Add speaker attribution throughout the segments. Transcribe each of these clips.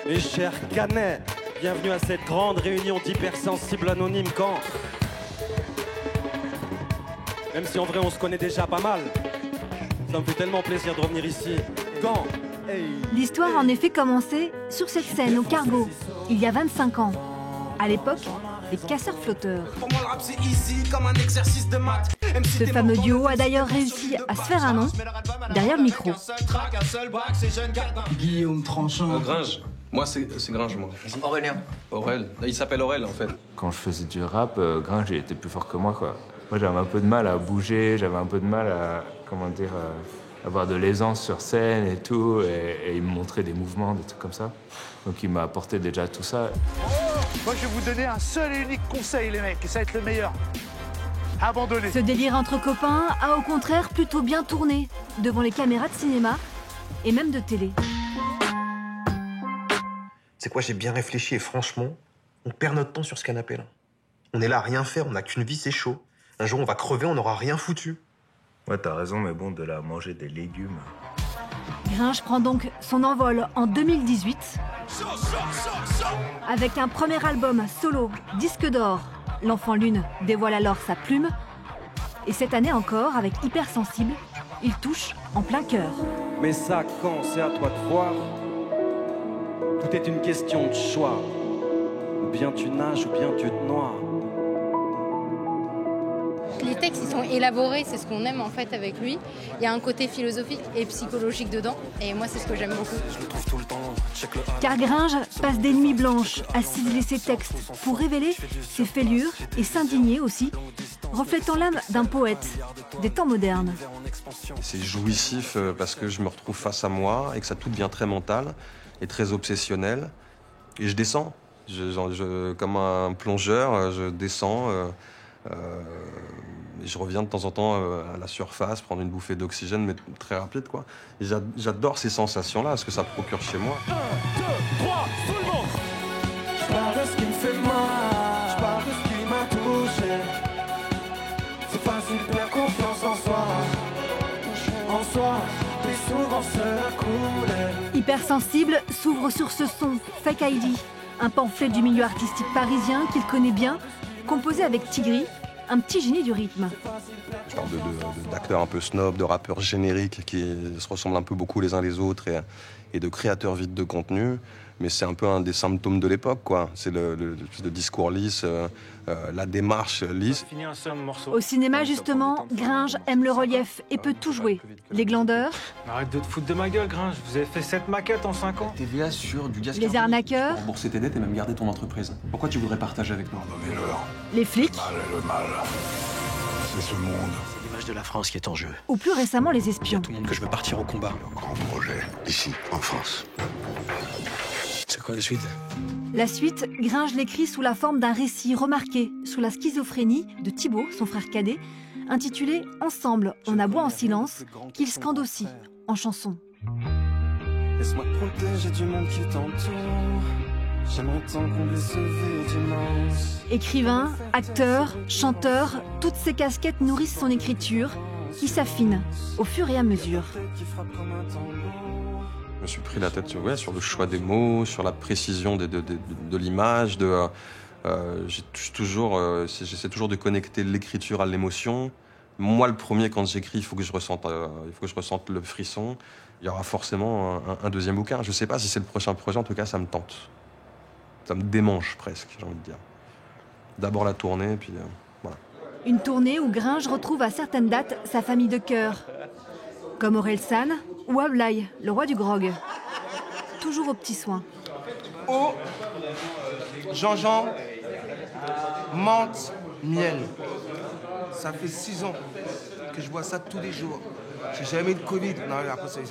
Speaker 1: Mes chers Canets, bienvenue à cette grande réunion d'hypersensibles anonymes quand... Même si en vrai on se connaît déjà pas mal, ça me fait tellement plaisir de revenir ici. Quand...
Speaker 2: L'histoire a en effet commencé sur cette scène au Cargo, il y a 25 ans. À l'époque, les casseurs-flotteurs. Ce fameux duo a d'ailleurs réussi à se faire un nom derrière le micro.
Speaker 3: Guillaume Tranchant.
Speaker 4: Gringe. Moi, c'est Gringe, moi.
Speaker 3: Aurélien.
Speaker 4: Aurel. Il s'appelle Aurel, en fait.
Speaker 5: Quand je faisais du rap, Gringe il était plus fort que moi, quoi. Moi, j'avais un peu de mal à bouger, j'avais un peu de mal à, avoir de l'aisance sur scène et tout, et il me montrait des mouvements, des trucs comme ça. Donc il m'a apporté déjà tout ça.
Speaker 6: Moi, je vais vous donner un seul et unique conseil, les mecs, et ça va être le meilleur. Abandonnez.
Speaker 2: Ce délire entre copains a au contraire plutôt bien tourné devant les caméras de cinéma et même de télé.
Speaker 7: C'est quoi, j'ai bien réfléchi et franchement, on perd notre temps sur ce canapé-là. On est là à rien faire, on n'a qu'une vie, c'est chaud. Un jour, on va crever, on n'aura rien foutu.
Speaker 5: Ouais, t'as raison, mais bon, de là à manger des légumes...
Speaker 2: Gringe prend donc son envol en 2018 avec un premier album solo, disque d'or. L'Enfant Lune dévoile alors sa plume. Et cette année encore, avec Hypersensible, il touche en plein cœur.
Speaker 1: Mais ça, quand c'est à toi de voir, tout est une question de choix. Ou bien tu nages, ou bien tu te noies.
Speaker 8: Les textes, ils sont élaborés, c'est ce qu'on aime en fait avec lui. Il y a un côté philosophique et psychologique dedans, et moi c'est ce que j'aime beaucoup.
Speaker 2: Car Gringe passe des nuits blanches à ciseler ses textes pour révéler ses fêlures et s'indigner aussi, reflétant l'âme d'un poète des temps modernes.
Speaker 4: C'est jouissif parce que je me retrouve face à moi et que ça tout devient très mental et très obsessionnel. Et je descends, comme un plongeur, je descends. Et je reviens de temps en temps à la surface, prendre une bouffée d'oxygène, mais très rapide, quoi. Et j'adore ces sensations-là, ce que ça procure chez moi.
Speaker 1: 1, 2, 3, tout le monde. Je parle de ce qui me fait mal, je parle de ce qui m'a touché. C'est facile de perdre confiance en soi, t'es souvent seul à couler.
Speaker 2: Hypersensible s'ouvre sur ce son, Fake ID, un pamphlet du milieu artistique parisien qu'il connaît bien, composé avec Tigri, un petit génie du rythme.
Speaker 4: Je parle d'acteurs un peu snobs, de rappeurs génériques qui se ressemblent un peu beaucoup les uns les autres et de créateurs vides de contenu. Mais c'est un peu un des symptômes de l'époque, quoi. C'est le discours lisse, la démarche lisse.
Speaker 2: Au cinéma, justement, Gringe aime le relief et peut tout jouer. Les glandeurs,
Speaker 6: Arrête de te foutre de ma gueule, Gringe. Vous avez fait 7 maquettes en 5 ans.
Speaker 3: TVA sur du gaz
Speaker 2: les arnaqueurs,
Speaker 9: Rembourser tes dettes et même garder ton entreprise. Pourquoi tu voudrais partager avec nous?
Speaker 2: les flics
Speaker 10: Le mal, c'est ce monde.
Speaker 3: C'est l'image de la France qui est en jeu.
Speaker 2: ou plus récemment les espions.
Speaker 9: Tout le monde que je veux partir au combat.
Speaker 10: Grand projet, ici, en France.
Speaker 9: C'est quoi la suite?
Speaker 2: La suite, Gringe l'écrit sous la forme d'un récit remarqué sur la schizophrénie de Thibaut, son frère cadet, intitulé « Ensemble, on aboie en silence », qu'il scande aussi en chanson.
Speaker 1: Laisse-moi te protéger du monde qui t'entoure. J'aimerais tant combler ce vide immense.
Speaker 2: Écrivain, acteur, chanteur, toutes ces casquettes nourrissent son écriture, qui s'affine au fur et à mesure.
Speaker 4: Je me suis pris la tête sur le choix des mots, sur la précision de l'image. J'essaie toujours de connecter l'écriture à l'émotion. Moi, le premier, quand j'écris, il faut que je ressente le frisson. Il y aura forcément un deuxième bouquin. Je ne sais pas si c'est le prochain projet, en tout cas, ça me tente. Ça me démange presque, j'ai envie de dire. D'abord la tournée, puis voilà.
Speaker 2: Une tournée où Gringe retrouve à certaines dates sa famille de cœur, comme Orelsan ou Ablaye, le roi du grog. Toujours aux petits soins.
Speaker 11: Eau, Jean-Jean, menthe, miel. Ça fait 6 ans que je bois ça tous les jours. J'ai jamais eu de Covid. Non, après ça...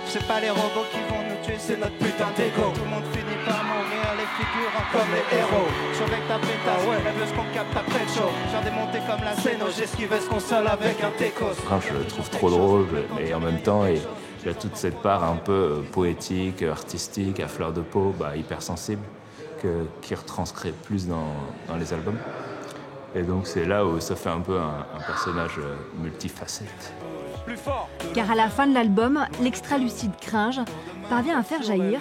Speaker 1: C'est pas les robots qui vont nous tuer, c'est notre putain d'ego. Tout le monde finit par mourir, les figurants comme les héros. Surveille ta pétasse, elle veut ce qu'on capte après le show. J'ai démonté comme la scène, j'esquivais ce qu'on console avec un técos.
Speaker 5: Je le trouve trop drôle, mais en même temps, il a toute cette part un peu poétique, artistique, à fleur de peau, hypersensible, qui retranscrit plus dans les albums. Et donc c'est là où ça fait un peu un personnage multifacette.
Speaker 2: Car à la fin de l'album, l'extra-lucide Gringe parvient à faire jaillir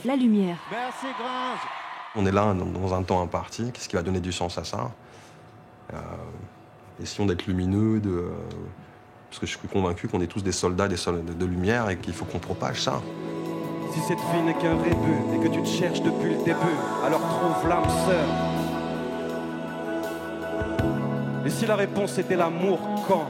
Speaker 2: la lumière.
Speaker 1: Merci Gringe.
Speaker 4: On est là dans un temps imparti, qu'est-ce qui va donner du sens à ça? Essayons d'être lumineux, parce que je suis convaincu qu'on est tous des soldats de lumière et qu'il faut qu'on propage ça.
Speaker 1: Si cette vie n'est qu'un rébut et que tu te cherches depuis le début, alors trouve l'âme sœur. Et si la réponse était l'amour, quand?